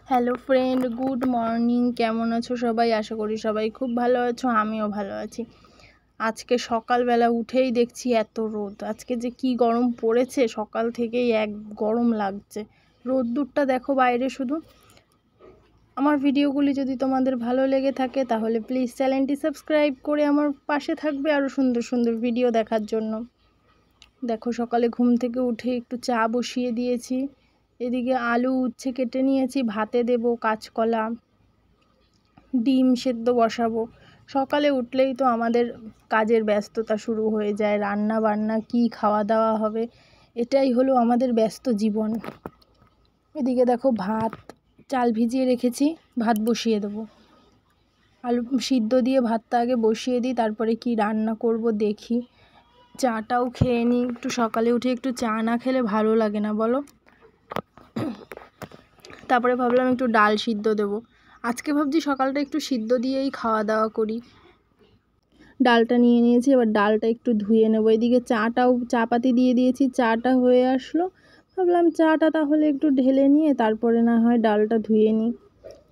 Hello friend, good morning. কেমন আছো সবাই? আশা করি সবাই খুব ভালো আছো, আমিও ভালো আছি। আজকে সকালবেলা উঠেই দেখছি এত রোদ। আজকে যে কি গরম পড়েছে, সকাল থেকেই এক গরম লাগছে। রোদ্দুরটা দেখো বাইরে শুধু। আমার ভিডিওগুলি যদি তোমাদের ভালো লেগে থাকে তাহলে প্লিজ চ্যানেলটি সাবস্ক্রাইব করে আমার পাশে থাকবে আরও সুন্দর সুন্দর ভিডিও দেখার জন্য। দেখো সকালে ঘুম থেকে উঠে একটু চা বসিয়ে দিয়েছি। এদিকে আলু উচ্ছে কেটে নিয়েছি, ভাতে দেব, কাঁচকলা, ডিম সেদ্ধ বসাবো। সকালে উঠলেই তো আমাদের কাজের ব্যস্ততা শুরু হয়ে যায়, রান্না বান্না, কি খাওয়া দাওয়া হবে, এটাই হলো আমাদের ব্যস্ত জীবন। এদিকে দেখো ভাত, চাল ভিজিয়ে রেখেছি, ভাত বসিয়ে দেবো। আলু সিদ্ধ দিয়ে ভাতটা আগে বসিয়ে দিই, তারপরে কি রান্না করব দেখি। চাটাও খেয়ে নিই, একটু সকালে উঠে একটু চা না খেলে ভালো লাগে না বলো। তারপরে ভাবলাম একটু ডাল সিদ্ধ দেবো। আজকে ভাবছি সকালটা একটু সিদ্ধ দিয়েই খাওয়া দাওয়া করি। ডালটা নিয়ে নিয়েছি, এবার ডালটা একটু ধুয়ে নেবো। এদিকে চাটাও, চা পাতি দিয়ে দিয়েছি, চাটা হয়ে আসলো। ভাবলাম চাটা তাহলে একটু ঢেলে নিয়ে তারপরে না হয় ডালটা ধুয়ে নিই।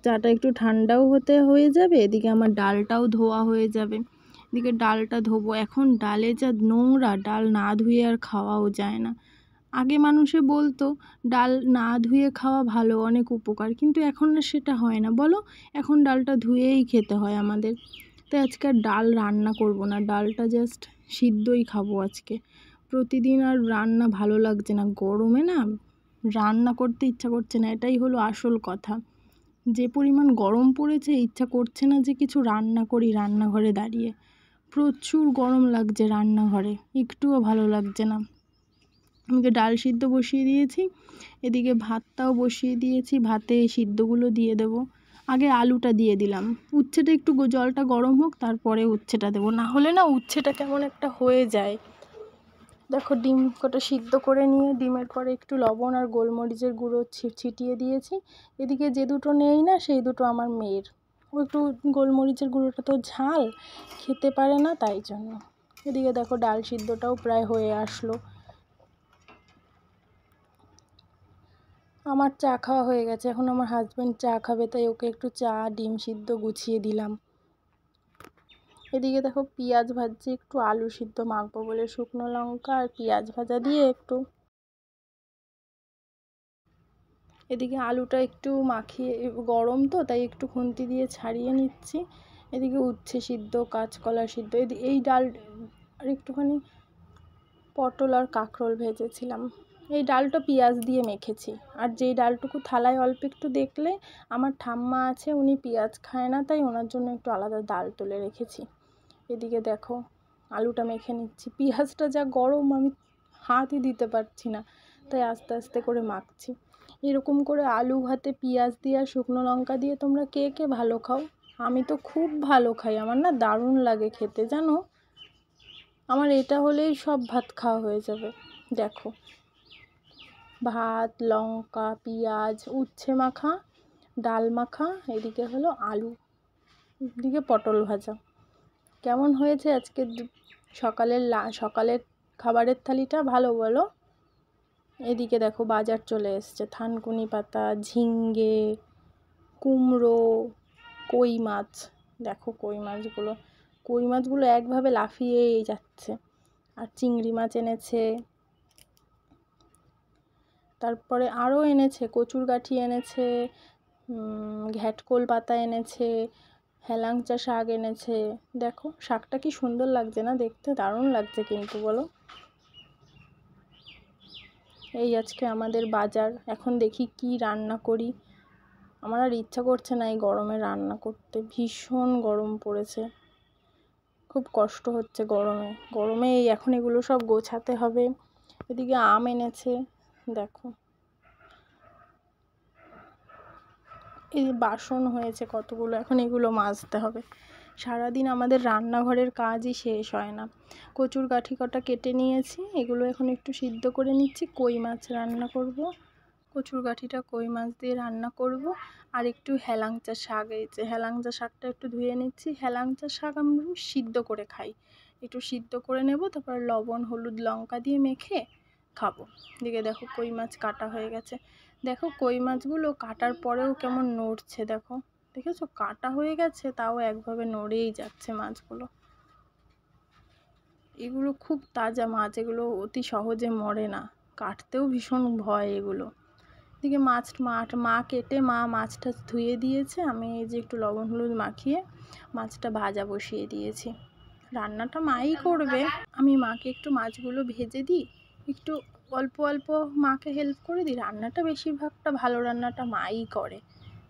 চাটা একটু ঠান্ডাও হয়ে যাবে, এদিকে আমার ডালটাও ধোয়া হয়ে যাবে। এদিকে ডালটা ধোবো। এখন ডালে যা নোংরা, ডাল না ধুয়ে আর খাওয়াও যায় না। আগে মানুষে বলতো ডাল না ধুয়ে খাওয়া ভালো, অনেক উপকার, কিন্তু এখন আর সেটা হয় না বলো। এখন ডালটা ধুয়েই খেতে হয় আমাদের। তাই আজকে আর ডাল রান্না করব না, ডালটা জাস্ট সিদ্ধই খাবো আজকে। প্রতিদিন আর রান্না ভালো লাগছে না, গরমে না রান্না করতে ইচ্ছা করছে না, এটাই হলো আসল কথা। যে পরিমাণ গরম পড়েছে, ইচ্ছা করছে না যে কিছু রান্না করি রান্নাঘরে দাঁড়িয়ে। প্রচুর গরম লাগছে রান্নাঘরে, একটুও ভালো লাগছে না। আমাকে ডাল সিদ্ধ বসিয়ে দিয়েছি, এদিকে ভাতটাও বসিয়ে দিয়েছি, ভাতে সিদ্ধগুলো দিয়ে দেব। আগে আলুটা দিয়ে দিলাম, উচ্ছেটা একটু জলটা গরম হোক, তারপরে উচ্ছেটা দেবো, না হলে না উচ্ছেটা কেমন একটা হয়ে যায়। দেখো ডিম কটা সিদ্ধ করে নিয়ে ডিমের পরে একটু লবণ আর গোলমরিচের গুঁড়ো ছিটিয়ে দিয়েছি। এদিকে যে দুটো নেই না, সেই দুটো আমার মেয়ের। ও একটু গোলমরিচের গুঁড়োটা তো ঝাল খেতে পারে না, তাই জন্য। এদিকে দেখো ডাল সিদ্ধটাও প্রায় হয়ে আসলো। আমার চা খাওয়া হয়ে গেছে, এখন আমার হাজব্যান্ড চা খাবে, তাই ওকে একটু চা ডিম সিদ্ধ গুছিয়ে দিলাম। এদিকে দেখো পেঁয়াজ ভাজছি, একটু আলু সিদ্ধ মাখবো বলে শুকনো লঙ্কা আর পেঁয়াজ ভাজা দিয়ে একটু। এদিকে আলুটা একটু মাখিয়ে, গরম তো তাই একটু খুন্তি দিয়ে ছাড়িয়ে নিচ্ছি। এদিকে উচ্ছে সিদ্ধ, কাঁচকলা সিদ্ধ, এই ডাল আর একটুখানি পটল আর কাঁকরোল ভেজেছিলাম। এই ডালটা পেঁয়াজ দিয়ে মেখেছি। আর যেই ডালটুকু থালায় অল্প একটু দেখলে, আমার ঠাম্মা আছে, উনি পেঁয়াজ খায় না, তাই ওনার জন্য একটু আলাদা ডাল তুলে রেখেছি। এদিকে দেখো আলুটা মেখে নিচ্ছি। পেঁয়াজটা যা গরম, আমি হাতই দিতে পারছি না, তাই আস্তে আস্তে করে মাখছি। এরকম করে আলু ভাতে পেঁয়াজ দিয়ে আর শুকনো লঙ্কা দিয়ে তোমরা কে কে ভালো খাও? আমি তো খুব ভালো খাই, আমার না দারুণ লাগে খেতে, জানো। আমার এটা হলেই সব ভাত খাওয়া হয়ে যাবে। দেখো ভাত, লঙ্কা, পেঁয়াজ, উচ্ছে মাখা, ডাল মাখা, এদিকে হলো আলু, এদিকে পটল ভাজা। কেমন হয়েছে আজকে সকালের খাবারের থালিটা, ভালো বলো? এদিকে দেখো বাজার চলে এসছে, থানকুনি পাতা, ঝিঙ্গে, কুমড়ো, কই মাছ। দেখো কই মাছগুলো একভাবে লাফিয়েই যাচ্ছে। আর চিংড়ি মাছ এনেছে, তারপরে আরও এনেছে, কচুর গাঠি এনেছে, ঘ্যাটকোল পাতা এনেছে, হেলাঞ্চা শাক এনেছে। দেখো শাকটা কি সুন্দর লাগছে না দেখতে, দারুণ লাগছে কিন্তু বলো। এই আজকে আমাদের বাজার। এখন দেখি কি রান্না করি। আমার আর ইচ্ছা করছে না এই গরমে রান্না করতে, ভীষণ গরম পড়েছে, খুব কষ্ট হচ্ছে গরমে এখন এগুলো সব গোছাতে হবে। এদিকে আম এনেছে, দেখো এই বাসন হয়েছে কতগুলো, এখন এগুলো মাজতে হবে। সারাদিন আমাদের রান্নাঘরের কাজই শেষ হয় না। কচুর গাঠি কটা কেটে নিয়েছি, এগুলো এখন একটু সিদ্ধ করে নিচ্ছি। কই মাছ রান্না করব, কচুর গাঠিটা কই মাছ দিয়ে রান্না করব। আর একটু হেলাঞ্চা শাক, এই যে হেলাঞ্চা শাকটা একটু ধুয়ে নিচ্ছি। হেলাঞ্চা শাক আমি সিদ্ধ করে খাই, একটু সিদ্ধ করে নেব, তারপর লবণ হলুদ লঙ্কা দিয়ে মেখে খাবো। এদিকে দেখো কই মাছ কাটা হয়ে গেছে। দেখো কই মাছগুলো কাটার পরেও কেমন নড়ছে, দেখো দেখেছো, কাটা হয়ে গেছে তাও একভাবে নড়েই যাচ্ছে মাছগুলো। এগুলো খুব তাজা মাছ, এগুলো অতি সহজে মরে না, কাটতেও ভীষণ ভয় এগুলো। এদিকে মা কেটে মাছটা ধুয়ে দিয়েছে, আমি এই যে একটু লবণ হলুদ মাখিয়ে মাছটা ভাজা বসিয়ে দিয়েছি। রান্নাটা মাই করবে, আমি মাকে একটু মাছগুলো ভেজে দিই, একটু অল্প অল্প মাকে হেল্প করে দিই। রান্নাটা বেশিরভাগটা ভালো রান্নাটা মাই করে।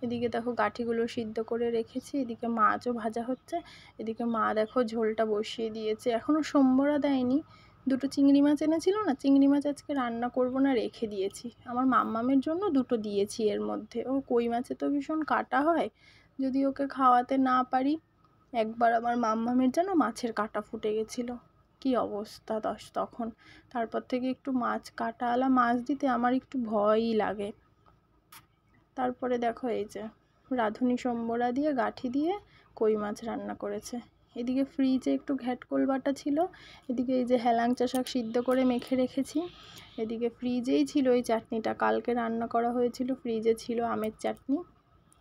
এদিকে দেখো গাঠিগুলো সিদ্ধ করে রেখেছি, এদিকে মাছও ভাজা হচ্ছে। এদিকে মা দেখো ঝোলটা বসিয়ে দিয়েছে, এখনও সম্বরা দেয়নি। দুটো চিংড়ি মাছ এনেছিল না, চিংড়ি মাছ আজকে রান্না করব না, রেখে দিয়েছি। আমার মাম্মামের জন্য দুটো দিয়েছি এর মধ্যে, ও কই মাছে তো ভীষণ কাটা হয়, যদি ওকে খাওয়াতে না পারি। একবার আমার মাম্মামের যেন মাছের কাঁটা ফুটে গেছিলো, কি অবস্থা তখন। তারপর থেকে একটু মাছ কাটাওয়ালা মাছ দিতে আমার একটু ভয়ই লাগে। তারপরে দেখো এই যে রাঁধুনি সম্বরা দিয়ে গাঠি দিয়ে কই মাছ রান্না করেছে। এদিকে ফ্রিজে একটু ঘ্যাটকোল বাটা ছিল, এদিকে এই যে হেলাঞ্চা শাক সিদ্ধ করে মেখে রেখেছি। এদিকে ফ্রিজেই ছিল এই চাটনিটা, কালকে রান্না করা হয়েছিল, ফ্রিজে ছিল আমের চাটনি।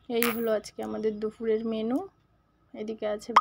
এই হলো আজকে আমাদের দুপুরের মেনু। এদিকে আছে